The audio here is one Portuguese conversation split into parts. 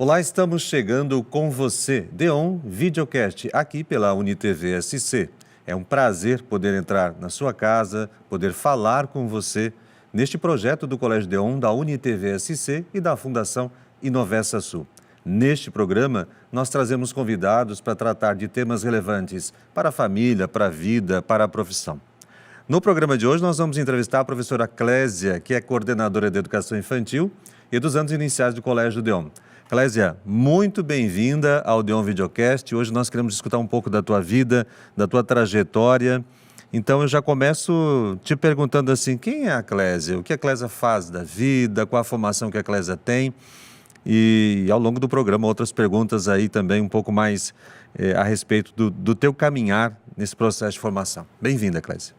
Olá, estamos chegando com você, DEON Videocast, aqui pela UniTV SC. É um prazer poder entrar na sua casa, poder falar com você neste projeto do Colégio DEON, da UniTV SC e da Fundação Inovessa Sul. Neste programa, nós trazemos convidados para tratar de temas relevantes para a família, para a vida, para a profissão. No programa de hoje, nós vamos entrevistar a professora Clésia, que é coordenadora de Educação Infantil e dos anos iniciais do Colégio DEON. Clésia, muito bem-vinda ao DEON Videocast. Hoje nós queremos escutar um pouco da tua vida, da tua trajetória. Então eu já começo te perguntando assim, quem é a Clésia? O que a Clésia faz da vida? Qual a formação que a Clésia tem? E ao longo do programa outras perguntas aí também um pouco mais a respeito do teu caminhar nesse processo de formação. Bem-vinda, Clésia.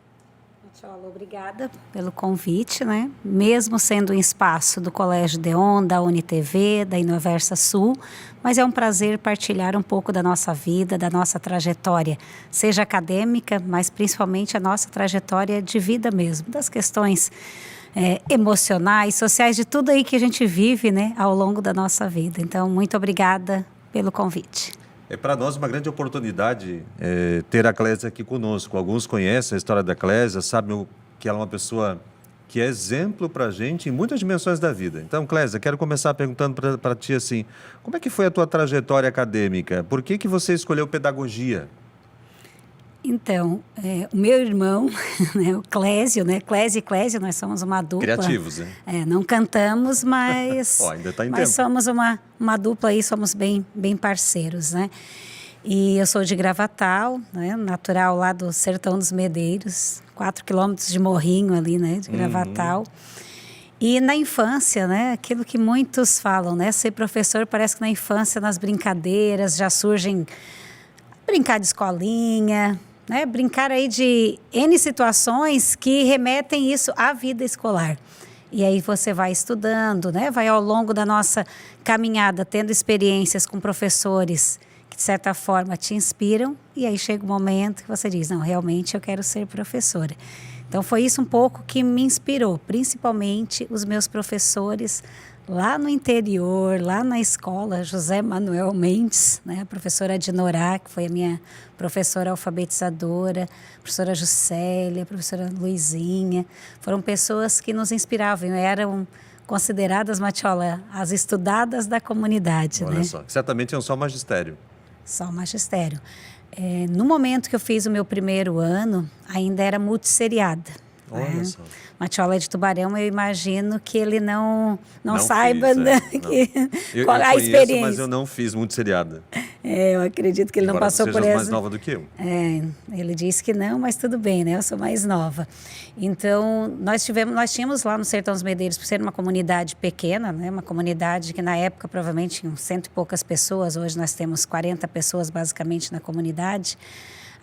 Obrigada pelo convite, né? Mesmo sendo um espaço do Colégio DEON, da UniTV, da Inovessa Sul, mas é um prazer partilhar um pouco da nossa vida, da nossa trajetória, seja acadêmica, mas principalmente a nossa trajetória de vida mesmo, das questões emocionais, sociais, de tudo aí que a gente vive, né, ao longo da nossa vida. Então, muito obrigada pelo convite. É para nós uma grande oportunidade ter a Clésia aqui conosco. Alguns conhecem a história da Clésia, sabem que ela é uma pessoa que é exemplo para a gente em muitas dimensões da vida. Então, Clésia, quero começar perguntando para ti assim, como é que foi a tua trajetória acadêmica? Por que você escolheu pedagogia? Então, o meu irmão, né, o Clésio, né? Clésio e Clésio, nós somos uma dupla. Criativos, né? Não cantamos, mas, ainda tá em mas tempo. somos uma dupla aí, somos bem parceiros, né? E eu sou de Gravatal, né? Natural lá do Sertão dos Medeiros, 4 quilômetros de morrinho ali, né? De Gravatal. E na infância, né? Aquilo que muitos falam, né? Ser professor parece que na infância, nas brincadeiras, já surgem brincar de escolinha, né? Brincar aí de N situações que remetem isso à vida escolar. E aí você vai estudando, né? Vai ao longo da nossa caminhada tendo experiências com professores que de certa forma te inspiram e aí chega o momento que você diz, não, realmente eu quero ser professora. Então foi isso um pouco que me inspirou, principalmente os meus professores lá no interior, lá na escola, José Manuel Mendes, né, a professora Dinorá, que foi a minha professora alfabetizadora, a professora Juscelia, a professora Luizinha, foram pessoas que nos inspiravam, eram consideradas, Matiola, as estudadas da comunidade. Olha, né? Só, certamente é um só magistério. Só o magistério. No momento que eu fiz o meu primeiro ano, ainda era multisseriada. Olha só. Matiola de Tubarão, eu imagino que ele não saiba fiz, qual a experiência. Mas eu não fiz muito seriada. Eu acredito que ele Embora não passou tu por sejas essa. mais nova do que eu. Ele disse que não, mas tudo bem, né? Eu sou mais nova. Então, nós tínhamos lá no Sertão dos Medeiros, por ser uma comunidade pequena, né? Uma comunidade que na época provavelmente tinham 100 e poucas pessoas, hoje nós temos 40 pessoas basicamente na comunidade.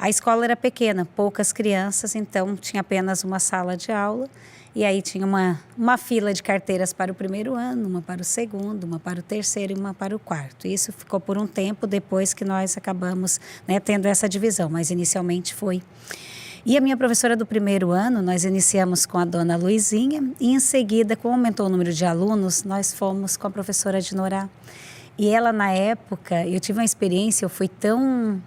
A escola era pequena, poucas crianças, então tinha apenas uma sala de aula e aí tinha uma fila de carteiras para o primeiro ano, uma para o segundo, uma para o terceiro e uma para o quarto. Isso ficou por um tempo depois que nós acabamos, né, tendo essa divisão, mas inicialmente foi. E a minha professora do primeiro ano, nós iniciamos com a dona Luizinha e em seguida, como aumentou o número de alunos, nós fomos com a professora Dinorá. E ela, na época, eu tive uma experiência, eu fui tão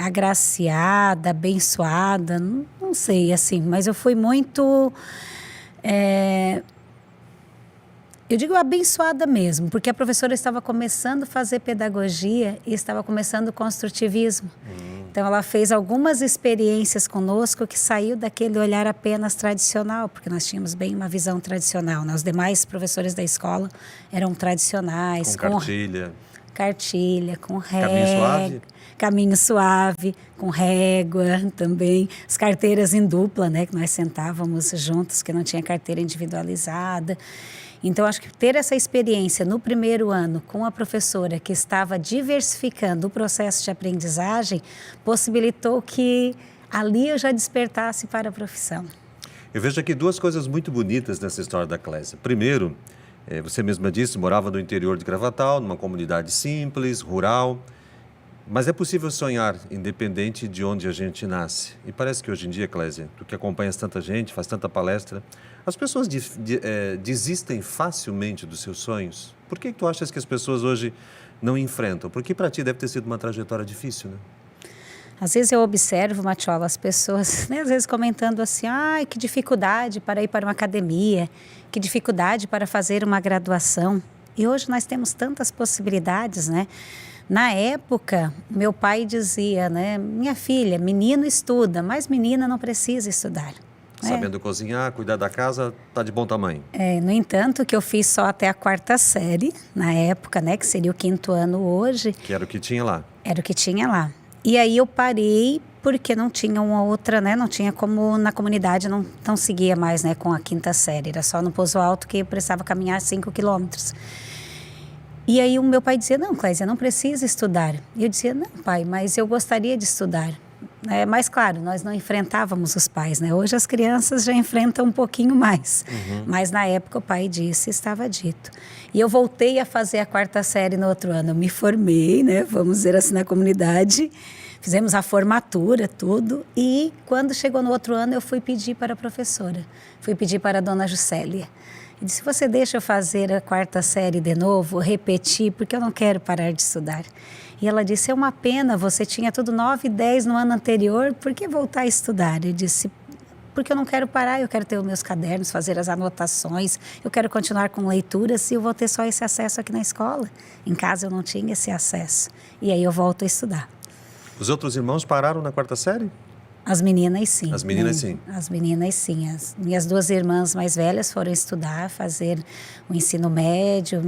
agraciada, abençoada, não sei, assim, mas eu fui muito, eu digo abençoada mesmo, porque a professora estava começando a fazer pedagogia e estava começando o construtivismo. Então, ela fez algumas experiências conosco que saiu daquele olhar apenas tradicional, porque nós tínhamos bem uma visão tradicional, né? Os demais professores da escola eram tradicionais. Com cartilha. Cartilha, com régua. Caminho suave? Caminho suave, com régua também. As carteiras em dupla, né? Que nós sentávamos juntos, que não tinha carteira individualizada. Então, acho que ter essa experiência no primeiro ano com a professora que estava diversificando o processo de aprendizagem possibilitou que ali eu já despertasse para a profissão. Eu vejo aqui duas coisas muito bonitas nessa história da Clésia. Primeiro, você mesma disse, morava no interior de Gravatal, numa comunidade simples, rural. Mas é possível sonhar independente de onde a gente nasce. E parece que hoje em dia, Clésia, tu que acompanhas tanta gente, faz tanta palestra, as pessoas desistem facilmente dos seus sonhos. Por que tu achas que as pessoas hoje não enfrentam? Porque para ti deve ter sido uma trajetória difícil, né? Às vezes eu observo, Matiola, as pessoas, né, às vezes comentando assim, ai, que dificuldade para ir para uma academia, que dificuldade para fazer uma graduação. E hoje nós temos tantas possibilidades, né? Na época, meu pai dizia, né, minha filha, menino estuda, mas menina não precisa estudar. Sabendo cozinhar, cuidar da casa, tá de bom tamanho. No entanto, que eu fiz só até a 4ª série, na época, né, que seria o 5º ano hoje. Que era o que tinha lá. Era o que tinha lá. E aí eu parei porque não tinha uma outra, né, não tinha como na comunidade, não seguia mais, né, com a 5ª série. Era só no Pouso Alto que eu precisava caminhar 5 quilômetros. E aí o meu pai dizia, não, Clésia, não precisa estudar. E eu dizia, não, pai, mas eu gostaria de estudar. Mas claro, nós não enfrentávamos os pais, né? Hoje as crianças já enfrentam um pouquinho mais. Mas na época o pai disse, estava dito. E eu voltei a fazer a 4ª série no outro ano. Eu me formei, né? Vamos dizer assim, na comunidade. Fizemos a formatura, tudo. E quando chegou no outro ano, eu fui pedir para a professora. Fui pedir para a dona Juscelia. E disse, você deixa eu fazer a 4ª série de novo, repetir, porque eu não quero parar de estudar. E ela disse, é uma pena, você tinha tudo 9 e 10 no ano anterior, por que voltar a estudar? Eu disse, porque eu não quero parar, eu quero ter os meus cadernos, fazer as anotações, eu quero continuar com leituras e eu vou ter só esse acesso aqui na escola. Em casa eu não tinha esse acesso. E aí eu volto a estudar. Os outros irmãos pararam na 4ª série? As meninas, sim. As meninas, sim. As meninas, sim. As minhas 2 irmãs mais velhas foram estudar, fazer o ensino médio,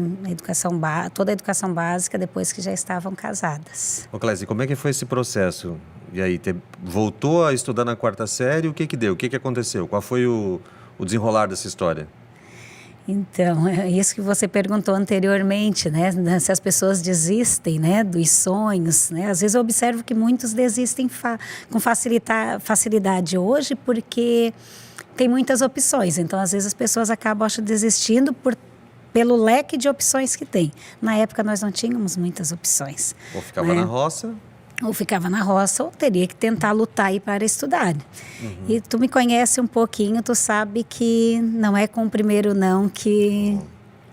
toda a educação básica, depois que já estavam casadas. Ô, Clésia, como é que foi esse processo? E aí, voltou a estudar na 4ª série, o que que deu? O que que aconteceu? Qual foi o desenrolar dessa história? Então, é isso que você perguntou anteriormente, né? Se as pessoas desistem, né, dos sonhos, né? Às vezes eu observo que muitos desistem com facilidade hoje porque tem muitas opções. Então, às vezes as pessoas acabam desistindo pelo leque de opções que tem. Na época nós não tínhamos muitas opções. Ou ficava na roça... Ou ficava na roça, ou teria que tentar lutar aí para estudar. E tu me conhece um pouquinho, tu sabe que não é com o primeiro não que...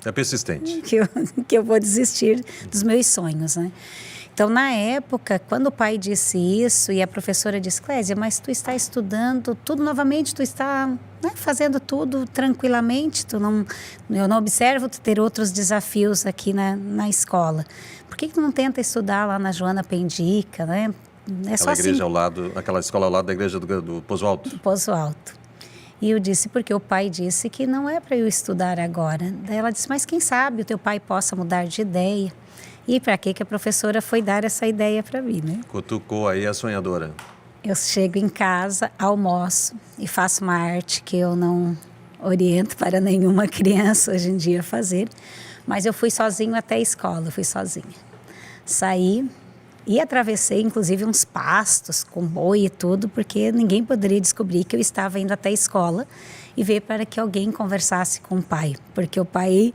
É persistente. Que eu vou desistir dos meus sonhos, né? Então, na época, quando o pai disse isso e a professora disse, Clésia, mas tu está estudando tudo novamente, tu está, né, fazendo tudo tranquilamente, eu não observo tu ter outros desafios aqui na escola. Por que tu não tenta estudar lá na Joana Pendica, né? É só aquela igreja assim, aquela escola ao lado da igreja do Pouso Alto? do Pouso Alto. E eu disse, porque o pai disse que não é para eu estudar agora. Daí ela disse, mas quem sabe o teu pai possa mudar de ideia. E para que a professora foi dar essa ideia para mim, né? Cutucou aí a sonhadora. Eu chego em casa, almoço e faço uma arte que eu não oriento para nenhuma criança hoje em dia fazer. Mas eu fui sozinho até a escola, fui sozinha. Saí e atravessei, inclusive, uns pastos com boi e tudo, porque ninguém poderia descobrir que eu estava indo até a escola e ver para que alguém conversasse com o pai. Porque o pai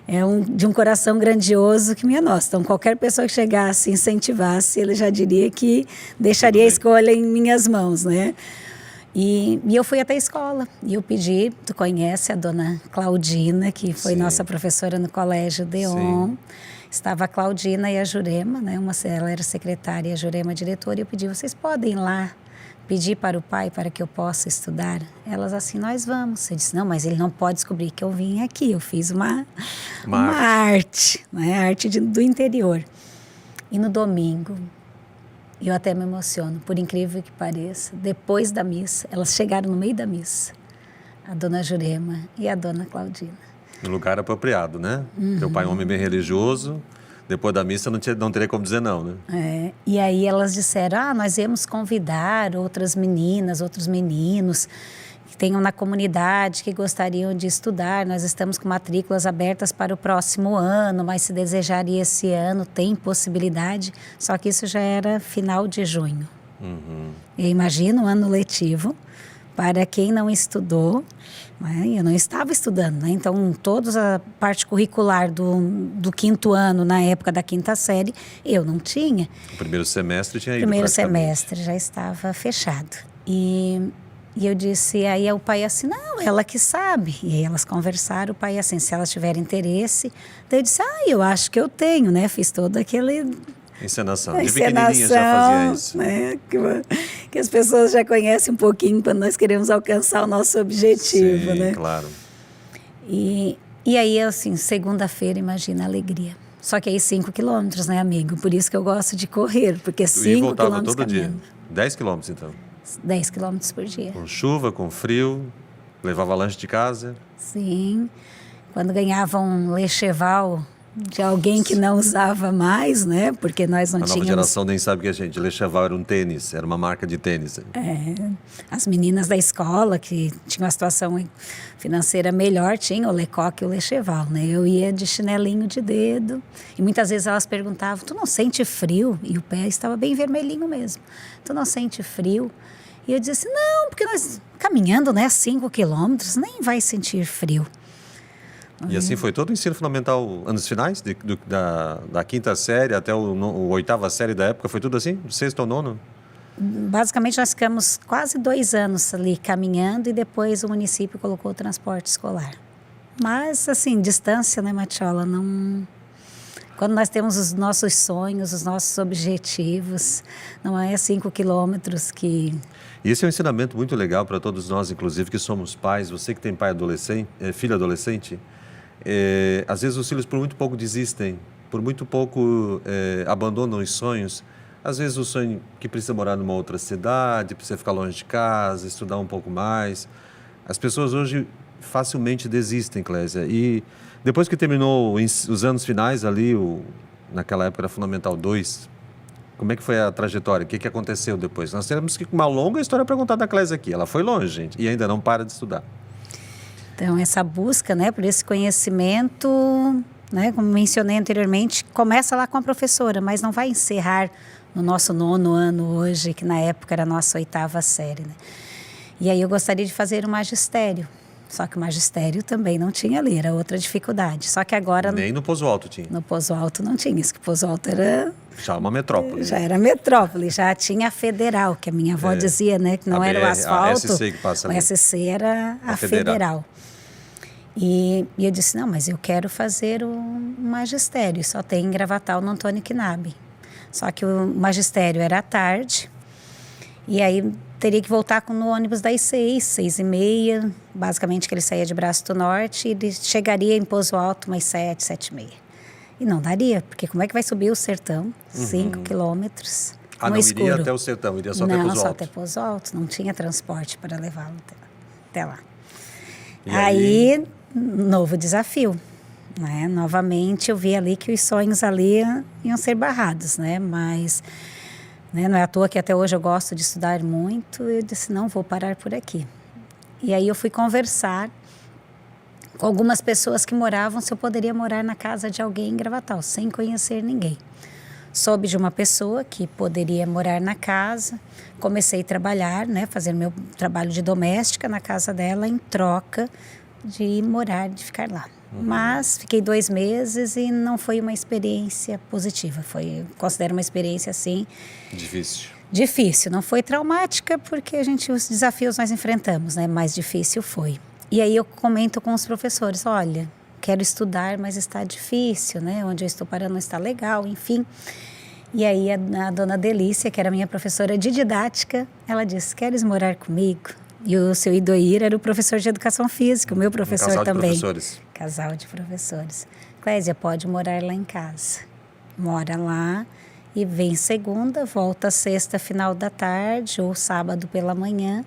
é de um coração grandioso que minha nossa. Então, qualquer pessoa que chegasse e incentivasse, ele já diria que deixaria a escolha em minhas mãos, né? E eu fui até a escola e eu pedi, tu conhece a dona Claudina, que foi nossa professora no Colégio Deon. Sim. Estava a Claudina e a Jurema, né? Ela era secretária e a Jurema diretora. E eu pedi, vocês podem ir lá pedir para o pai para que eu possa estudar? Elas assim, nós vamos. Eu disse, não, mas ele não pode descobrir que eu vim aqui. Eu fiz uma arte, né? Arte do interior. E no domingo, eu até me emociono, por incrível que pareça, depois da missa, elas chegaram no meio da missa, a dona Jurema e a dona Claudina. No lugar apropriado, né? Teu pai é um homem bem religioso, depois da missa não teria como dizer não, né? E aí elas disseram, nós íamos convidar outras meninas, outros meninos que tenham na comunidade, que gostariam de estudar. Nós estamos com matrículas abertas para o próximo ano, mas se desejaria esse ano, tem possibilidade. Só que isso já era final de junho. Eu imagino um ano letivo, para quem não estudou, né? Eu não estava estudando, né? Então, toda a parte curricular do quinto ano, na época da quinta série, eu não tinha. O primeiro semestre tinha ido Primeiro praticamente. semestre já estava fechado. E eu disse, aí o pai assim, não, ela que sabe. E aí elas conversaram, o pai assim, se elas tiverem interesse. Daí eu disse, eu acho que eu tenho, né? Fiz todo aquele... Encenação. De pequenininha já fazia isso. Né? Que as pessoas já conhecem um pouquinho quando nós queremos alcançar o nosso objetivo, Sim, né? claro. E aí, assim, segunda-feira, imagina a alegria. Só que aí 5 quilômetros, né, amigo? Por isso que eu gosto de correr, porque 5 E voltava quilômetros todo caminhando. dia. 10 quilômetros, então. 10 quilômetros por dia. Com chuva, com frio, levava lanche de casa. Sim. Quando ganhava um lecheval de alguém que não usava mais, né? Porque nós não A nova tínhamos... geração nem sabe que a gente. Lecheval era um tênis, era uma marca de tênis. As meninas da escola que tinham uma situação financeira melhor tinham o Lecoque e o Lecheval, né? Eu ia de chinelinho de dedo e muitas vezes elas perguntavam, tu não sente frio? E o pé estava bem vermelhinho mesmo. Tu não sente frio? E eu disse, não, porque nós caminhando, né, 5 quilômetros, nem vai sentir frio. E assim foi todo o ensino fundamental, anos finais, da quinta série até o oitava série da época, foi tudo assim? Do sexto ao nono? Basicamente, nós ficamos quase 2 anos ali caminhando e depois o município colocou o transporte escolar. Mas, assim, distância, né, Matiola, não... Quando nós temos os nossos sonhos, os nossos objetivos, não é 5 quilômetros que... E esse é um ensinamento muito legal para todos nós, inclusive, que somos pais. Você que tem pai adolescente, filho adolescente, às vezes os filhos por muito pouco desistem, por muito pouco abandonam os sonhos. Às vezes o sonho que precisa morar numa outra cidade, precisa ficar longe de casa, estudar um pouco mais. As pessoas hoje facilmente desistem, Clésia. E depois que terminou os anos finais ali, naquela época era Fundamental 2, como é que foi a trajetória? O que aconteceu depois? Nós temos uma longa história para contar da Clésia aqui. Ela foi longe, gente, e ainda não para de estudar. Então, essa busca, né, por esse conhecimento, né, como mencionei anteriormente, começa lá com a professora, mas não vai encerrar no nosso 9º ano hoje, que na época era a nossa 8ª série, né? E aí eu gostaria de fazer o magistério. Só que o magistério também não tinha ali, era outra dificuldade. Só que agora... Nem no Pouso Alto tinha. No Pouso Alto não tinha, isso que Pouso Alto era... Já uma metrópole. Já era metrópole, já tinha a federal, que a minha avó dizia, né? Que não era o asfalto, a SC que passa ali. o SC era a federal. E eu disse, não, mas eu quero fazer o magistério, só tem em Gravatal no Antônio Knabe. Só que o magistério era à tarde, e aí teria que voltar no ônibus das 6h30, basicamente que ele saía de Braço do Norte, e ele chegaria em Pouso Alto umas 7, 7h30. E não daria, porque como é que vai subir o sertão? 5 quilômetros no escuro. Iria até o sertão, iria só até Pouso Alto. Não, só até Pouso Alto, não tinha transporte para levá-lo até lá. E aí, novo desafio, né? Novamente eu vi ali que os sonhos ali iam ser barrados, né? Mas... né? Não é à toa que até hoje eu gosto de estudar muito. Eu disse, não, vou parar por aqui. E aí eu fui conversar com algumas pessoas que moravam, se eu poderia morar na casa de alguém em Gravatal, sem conhecer ninguém. Soube de uma pessoa que poderia morar na casa, comecei a trabalhar, né? Fazer meu trabalho de doméstica na casa dela em troca de morar, de ficar lá. Mas fiquei 2 meses e não foi uma experiência positiva. Considero uma experiência, assim... Difícil. Não foi traumática, porque os desafios nós enfrentamos, né? Mais difícil foi. E aí eu comento com os professores, olha, quero estudar, mas está difícil, né? Onde eu estou parando não está legal, enfim. E aí a dona Delícia, que era minha professora de didática, ela disse, queres morar comigo? E o seu Idoir era o professor de educação física, o meu professor casal também. De professores. Casal de professores. Clésia, pode morar lá em casa. Mora lá e vem segunda, volta sexta, final da tarde ou sábado pela manhã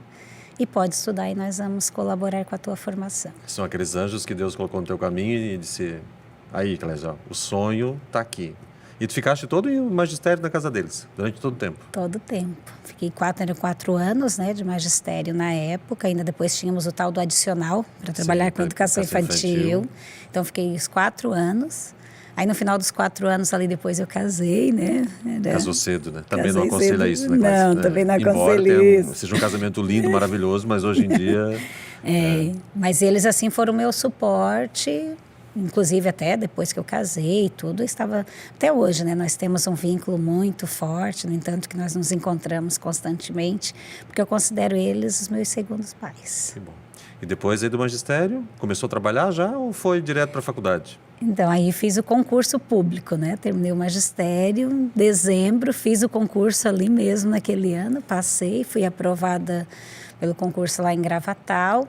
e pode estudar e nós vamos colaborar com a tua formação. São aqueles anjos que Deus colocou no teu caminho e disse, aí, Clésia, o sonho está aqui. E tu ficaste todo em magistério na casa deles, durante todo o tempo? Todo o tempo. Fiquei 4 anos, né, de magistério na época. Ainda depois tínhamos o tal do adicional para trabalhar com educação infantil. Então, fiquei os 4 anos. Aí no final dos 4 anos ali depois eu casei, né? Casou cedo, né? Também Casei não aconselha cedo. isso, né? Não, também não Embora aconselho isso. seja um casamento lindo, maravilhoso, mas hoje em dia... Mas eles assim foram o meu suporte, inclusive até depois que eu casei e tudo, estava até hoje, né? Nós temos um vínculo muito forte, no entanto que nós nos encontramos constantemente, porque eu considero eles os meus segundos pais. Que bom. E depois aí do magistério, começou a trabalhar já ou foi direto para a faculdade? Então, aí fiz o concurso público, né? Terminei o magistério em dezembro, fiz o concurso ali mesmo naquele ano, passei, fui aprovada pelo concurso lá em Gravatal,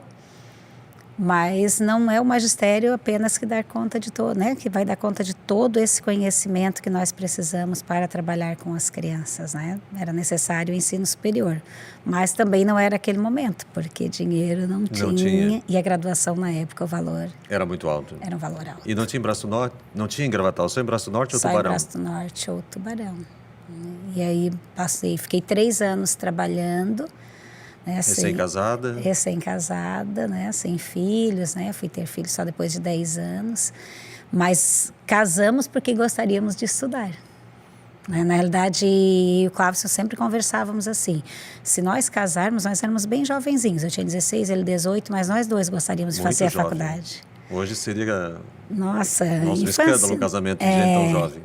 mas não é o magistério apenas que dá conta de todo, né? Que vai dar conta de todo esse conhecimento que nós precisamos para trabalhar com as crianças, né? Era necessário o ensino superior, mas também não era aquele momento, porque dinheiro não tinha e a graduação na época o valor era muito alto. Era um valor alto. E não tinha em Braço Norte, não tinha em Gravatal, só em Braço Norte ou Tubarão? Só em Braço Norte ou Tubarão. E aí fiquei 3 anos trabalhando. Né, recém-casada? Recém-casada, né, sem filhos, né, fui ter filhos só depois de 10 anos, casamos porque gostaríamos de estudar. Né? Na realidade, o Clávio sempre conversávamos assim, se nós casarmos, nós éramos bem jovenzinhos, eu tinha 16, ele 18, mas nós dois gostaríamos de fazer a faculdade. Hoje seria um escândalo um casamento de gente tão jovem.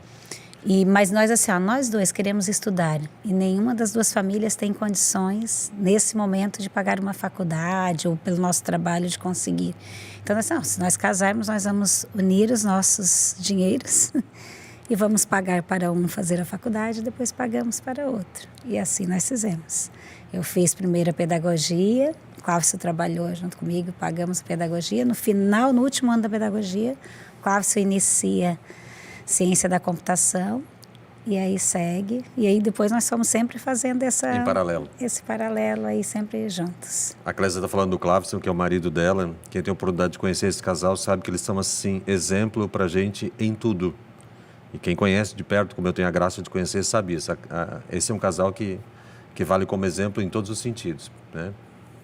Mas nós assim, nós dois queremos estudar e nenhuma das duas famílias tem condições nesse momento de pagar uma faculdade ou pelo nosso trabalho de conseguir. Então, se nós casarmos, nós vamos unir os nossos dinheiros e vamos pagar para um fazer a faculdade e depois pagamos para outro. E assim nós fizemos. Eu fiz primeiro a pedagogia, o Clávio trabalhou junto comigo, pagamos a pedagogia. No último ano da pedagogia, o Clávio inicia ciência da computação, e aí segue. E aí depois nós fomos sempre fazendo em paralelo. Esse paralelo aí, sempre juntos. A Clésia está falando do Clávio, que é o marido dela. Quem tem a oportunidade de conhecer esse casal sabe que eles são, assim, exemplo pra gente em tudo. E quem conhece de perto, como eu tenho a graça de conhecer, sabe isso. Esse é um casal que vale como exemplo em todos os sentidos, né?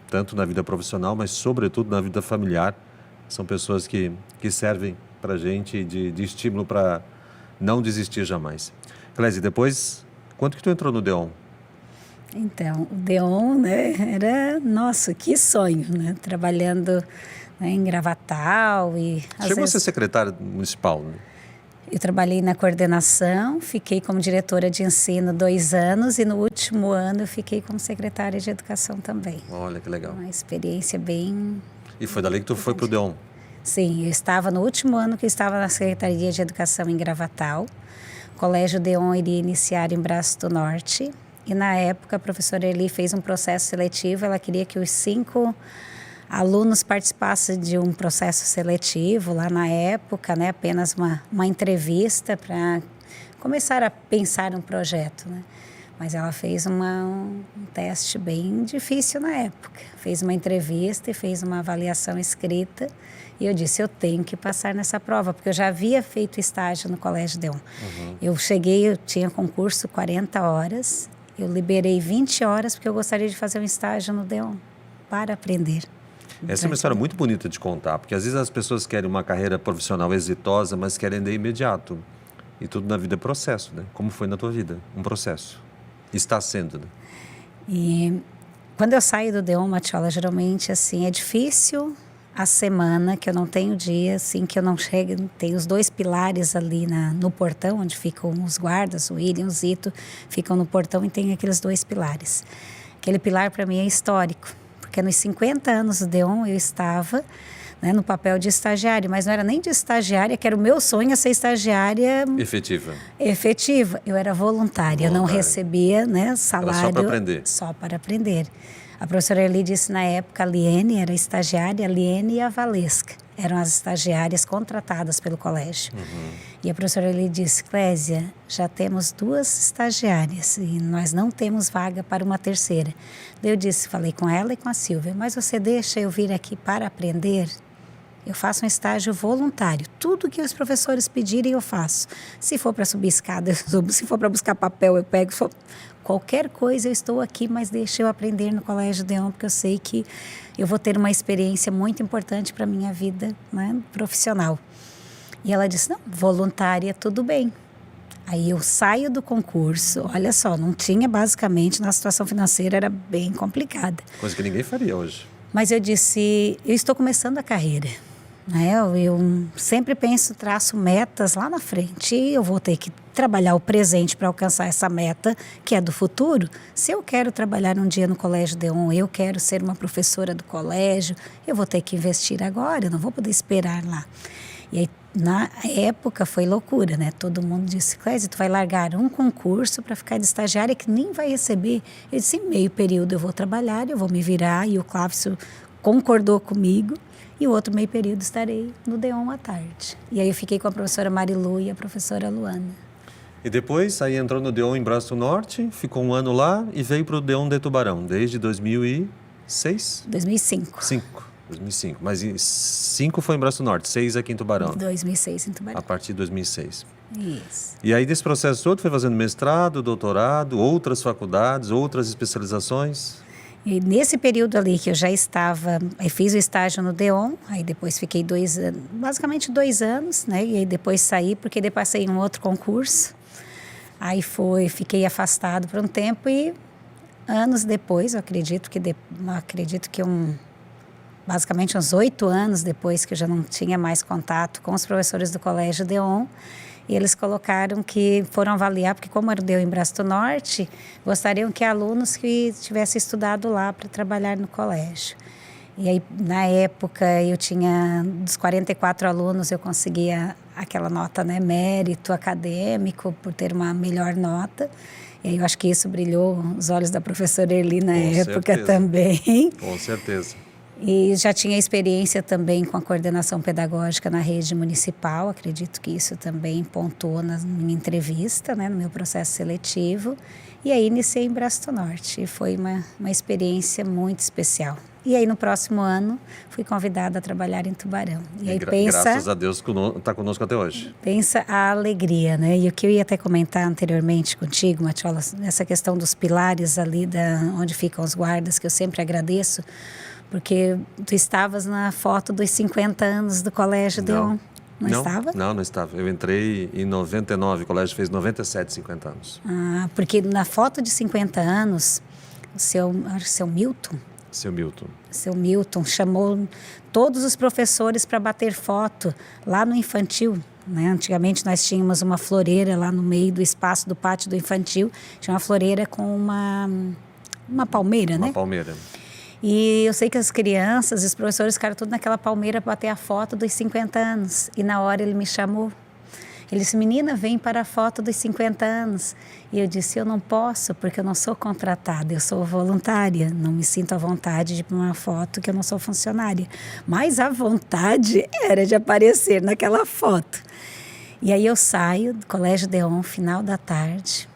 Tanto na vida profissional, mas sobretudo na vida familiar. São pessoas que servem pra gente de estímulo para não desistir jamais. Clésia, depois, quanto que tu entrou no DEON? Então, o DEON, né, era, nossa, que sonho, né, trabalhando, né, em Gravatal e... Chegou a ser secretária municipal, né? Eu trabalhei na coordenação, fiquei como diretora de ensino 2 anos e no último ano eu fiquei como secretária de educação também. Olha, que legal. Uma experiência bem... E foi dali que tu foi pro DEON? Sim, eu estava no último ano que eu estava na Secretaria de Educação em Gravatal. O Colégio DEON iria iniciar em Braço do Norte. E na época a professora Eli fez um processo seletivo. Ela queria que os 5 alunos participassem de um processo seletivo lá na época, né? Apenas uma entrevista para começar a pensar um projeto, né? Mas ela fez um teste bem difícil na época. Fez uma entrevista e fez uma avaliação escrita. E eu disse, eu tenho que passar nessa prova, porque eu já havia feito estágio no Colégio DEON. Eu tinha concurso 40 horas, eu liberei 20 horas porque eu gostaria de fazer um estágio no DEON para aprender. Essa é uma história muito bonita de contar, porque às vezes as pessoas querem uma carreira profissional exitosa, mas querem de imediato. E tudo na vida é processo, né? Como foi na tua vida? Um processo. Está sendo, né? E quando eu saio do DEON, Matiola, geralmente, assim, é difícil a semana que eu não tenho dia, assim, que eu não chego, tem os 2 pilares ali no portão, onde ficam os guardas, o William e o Zito, ficam no portão e tem aqueles 2 pilares. Aquele pilar, para mim, é histórico, porque nos 50 anos do DEON eu estava, né, no papel de estagiária, mas não era nem de estagiária, que era o meu sonho ser estagiária... Efetiva. Eu era voluntária, eu não recebia, né, salário... Era só para aprender. Só para aprender. A professora Eli disse na época, a Liene era estagiária, a Liene e a Valesca eram as estagiárias contratadas pelo colégio. E a professora Eli disse, Clésia, já temos 2 estagiárias e nós não temos vaga para uma terceira. Daí eu falei com ela e com a Silvia, mas você deixa eu vir aqui para aprender? Eu faço um estágio voluntário. Tudo que os professores pedirem, eu faço. Se for para subir escada, eu subo. Se for para buscar papel, eu pego. Qualquer coisa, eu estou aqui, mas deixa eu aprender no Colégio DEON, porque eu sei que eu vou ter uma experiência muito importante para a minha vida, né, profissional. E ela disse, não, voluntária, tudo bem. Aí eu saio do concurso, olha só, não tinha basicamente, na situação financeira era bem complicada. Coisa que ninguém faria hoje. Mas eu disse, eu estou começando a carreira, né? Eu sempre penso, traço metas lá na frente e eu vou ter que trabalhar o presente para alcançar essa meta que é do futuro. Se eu quero trabalhar um dia no Colégio Deon, eu quero ser uma professora do colégio, eu vou ter que investir agora, eu não vou poder esperar lá. E aí, na época, foi loucura, né? Todo mundo disse, Clésia, tu vai largar um concurso para ficar de estagiária que nem vai receber. Eu disse, em meio período eu vou trabalhar, eu vou me virar, e o Clávio concordou comigo, e o outro meio período estarei no Deon à tarde. E aí eu fiquei com a professora Marilu e a professora Luana. E depois, aí entrou no Deon em Braço Norte, ficou um ano lá e veio para o Deon de Tubarão, desde 2006? 2005. 2005, mas 5 foi em Braço Norte, 6 aqui em Tubarão. 2006 em Tubarão. A partir de 2006. Isso. E aí desse processo todo foi fazendo mestrado, doutorado, outras faculdades, outras especializações? E nesse período ali que eu já estava, eu fiz o estágio no Deon, aí depois fiquei 2 anos, basicamente 2 anos, né? E aí depois saí, porque depois passei em um outro concurso. Aí fiquei afastado por um tempo e anos depois, eu acredito que basicamente uns 8 anos depois que eu já não tinha mais contato com os professores do Colégio Deon, e eles colocaram que foram avaliar, porque como era o Deon em Braço Norte, gostariam que alunos que tivessem estudado lá para trabalhar no colégio. E aí, na época, eu tinha, dos 44 alunos, eu conseguia aquela nota, né, mérito acadêmico, por ter uma melhor nota. E aí eu acho que isso brilhou os olhos da professora Erli na época também. Com certeza. E já tinha experiência também com a coordenação pedagógica na rede municipal, acredito que isso também pontuou na minha entrevista, né, no meu processo seletivo. E aí iniciei em Braço Norte e foi uma experiência muito especial. E aí no próximo ano fui convidada a trabalhar em Tubarão. E aí graças a Deus está conosco até hoje. Pensa a alegria, né? E o que eu ia até comentar anteriormente contigo, Matiola, essa questão dos pilares ali onde ficam os guardas, que eu sempre agradeço, porque tu estavas na foto dos 50 anos do Colégio Deon. Não estava? Não estava. Eu entrei em 99, o colégio fez 97, 50 anos. Ah, porque na foto de 50 anos, o seu Milton... Seu Milton chamou todos os professores para bater foto lá no infantil, né? Antigamente nós tínhamos uma floreira lá no meio do espaço do pátio do infantil, tinha uma floreira com uma palmeira, né? Uma palmeira. E eu sei que as crianças, os professores ficaram todos naquela palmeira para bater a foto dos 50 anos. E na hora ele me chamou. Ele disse, menina, vem para a foto dos 50 anos. E eu disse, eu não posso, porque eu não sou contratada, eu sou voluntária. Não me sinto à vontade de ir para uma foto que eu não sou funcionária. Mas a vontade era de aparecer naquela foto. E aí eu saio do Colégio Deon, final da tarde,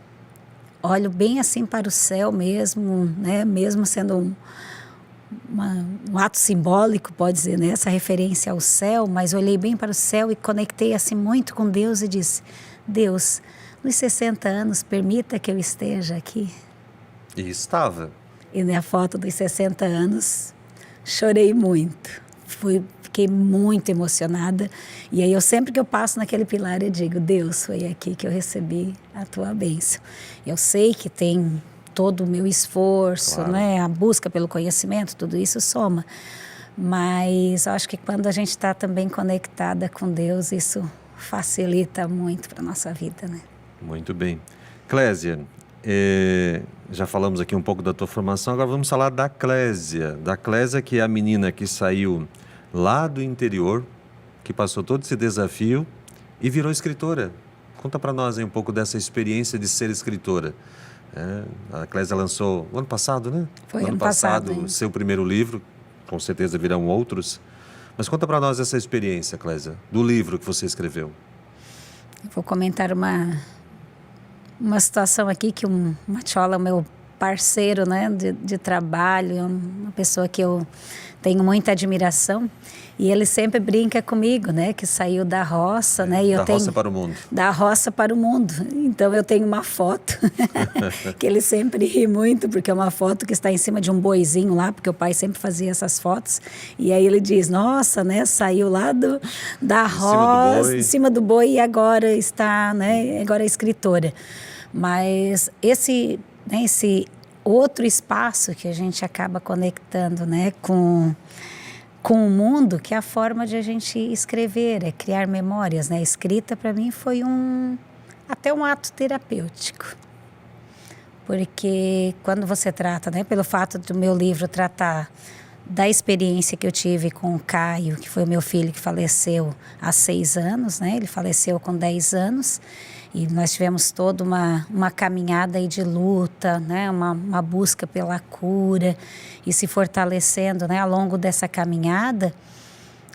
olho bem assim para o céu mesmo, né? Mesmo sendo um ato simbólico, pode dizer, né? Essa referência ao céu, mas olhei bem para o céu e conectei assim muito com Deus e disse, Deus, nos 60 anos, permita que eu esteja aqui. E estava. E na foto dos 60 anos, chorei muito. Fiquei muito emocionada. E aí, sempre que eu passo naquele pilar, eu digo, Deus, foi aqui que eu recebi a tua bênção. Eu sei que tem todo o meu esforço, claro, né? A busca pelo conhecimento, tudo isso soma. Mas eu acho que quando a gente está também conectada com Deus, isso facilita muito para a nossa vida, né? Muito bem. Clésia, já falamos aqui um pouco da tua formação, agora vamos falar da Clésia. Da Clésia, que é a menina que saiu lá do interior, que passou todo esse desafio e virou escritora. Conta para nós aí um pouco dessa experiência de ser escritora. A Clésia lançou ano passado, né? Foi ano passado, seu primeiro livro, com certeza virão outros. Mas conta para nós essa experiência, Clésia, do livro que você escreveu. Eu vou comentar uma situação aqui que Matiola, meu parceiro, né, de trabalho, é uma pessoa que eu tenho muita admiração. E ele sempre brinca comigo, né, que saiu da roça, né, e eu tenho roça para o mundo. Da roça para o mundo. Então eu tenho uma foto que ele sempre ri muito, porque é uma foto que está em cima de um boizinho lá, porque o pai sempre fazia essas fotos. E aí ele diz: nossa, né, saiu lá da roça, em cima do boi, e agora está, né, agora é escritora. Mas esse outro espaço que a gente acaba conectando, né, com o mundo, que é a forma de a gente escrever, é criar memórias, né? A escrita, para mim, foi até um ato terapêutico. Porque quando você trata, né, pelo fato do meu livro tratar da experiência que eu tive com o Caio, que foi o meu filho que faleceu há 6 anos, né? Ele faleceu com 10 anos. E nós tivemos toda uma caminhada aí de luta, né? Uma busca pela cura e se fortalecendo, né? Ao longo dessa caminhada,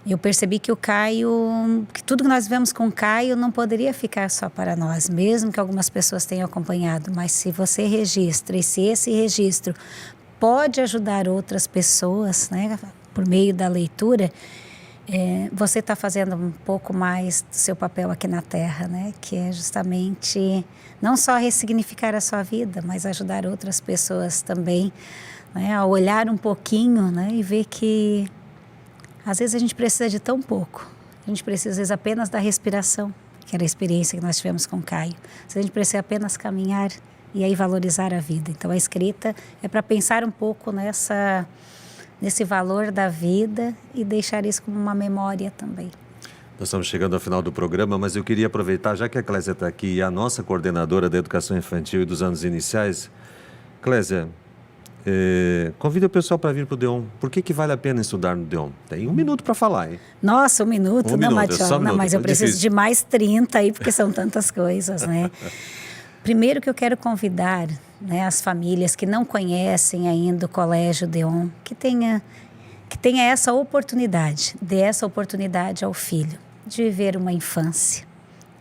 eu percebi que o Caio, que tudo que nós vivemos com o Caio não poderia ficar só para nós, mesmo que algumas pessoas tenham acompanhado. Mas se você registra, e se esse registro pode ajudar outras pessoas, né? Por meio da leitura, você está fazendo um pouco mais do seu papel aqui na Terra, né? Que é justamente não só ressignificar a sua vida, mas ajudar outras pessoas também, né? A olhar um pouquinho, né? E ver que às vezes a gente precisa de tão pouco. A gente precisa às vezes apenas da respiração, que era a experiência que nós tivemos com o Caio. A gente precisa apenas caminhar e aí valorizar a vida. Então a escrita é para pensar um pouco nesse valor da vida e deixar isso como uma memória também. Nós estamos chegando ao final do programa, mas eu queria aproveitar, já que a Clésia está aqui e a nossa coordenadora da Educação Infantil e dos Anos Iniciais. Clésia, convida o pessoal para vir para o DEON. Por que vale a pena estudar no DEON? Tem 1 minuto para falar, hein? Nossa, 1 minuto? Não, Matiola, não, mas eu preciso difícil. de mais 30 aí, porque são tantas coisas, né? Primeiro que eu quero convidar, né, as famílias que não conhecem ainda o Colégio DEON, que tenha essa oportunidade, dê essa oportunidade ao filho de viver uma infância.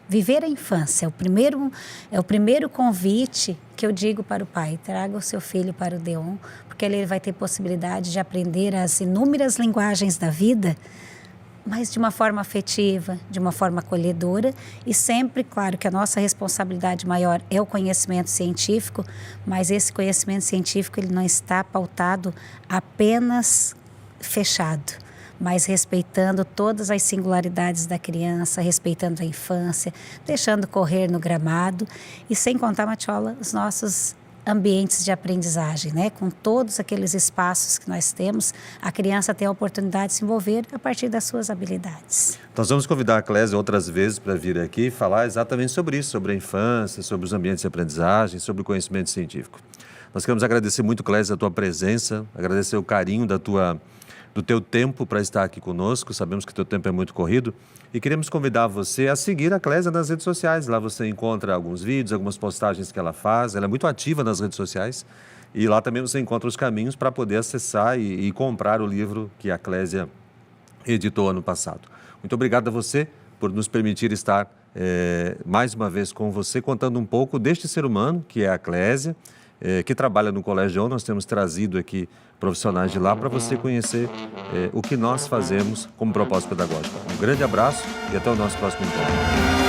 Viver a infância é o primeiro convite que eu digo para o pai: traga o seu filho para o DEON, porque ele vai ter possibilidade de aprender as inúmeras linguagens da vida, mas de uma forma afetiva, de uma forma acolhedora, e sempre, claro, que a nossa responsabilidade maior é o conhecimento científico, mas esse conhecimento científico ele não está pautado apenas fechado, mas respeitando todas as singularidades da criança, respeitando a infância, deixando correr no gramado e, sem contar, Matiola, os nossos ambientes de aprendizagem, né? Com todos aqueles espaços que nós temos, a criança tem a oportunidade de se envolver a partir das suas habilidades. Nós vamos convidar a Clésia outras vezes para vir aqui e falar exatamente sobre isso, sobre a infância, sobre os ambientes de aprendizagem, sobre o conhecimento científico. Nós queremos agradecer muito, Clésia, a tua presença, agradecer o carinho do teu tempo para estar aqui conosco. Sabemos que o teu tempo é muito corrido e queremos convidar você a seguir a Clésia nas redes sociais. Lá você encontra alguns vídeos, algumas postagens que ela faz. Ela é muito ativa nas redes sociais e lá também você encontra os caminhos para poder acessar e comprar o livro que a Clésia editou ano passado. Muito obrigado a você por nos permitir estar mais uma vez com você, contando um pouco deste ser humano que é a Clésia, que trabalha no Colégio DEON. Nós temos trazido aqui profissionais de lá para você conhecer o que nós fazemos como propósito pedagógico. Um grande abraço e até o nosso próximo encontro.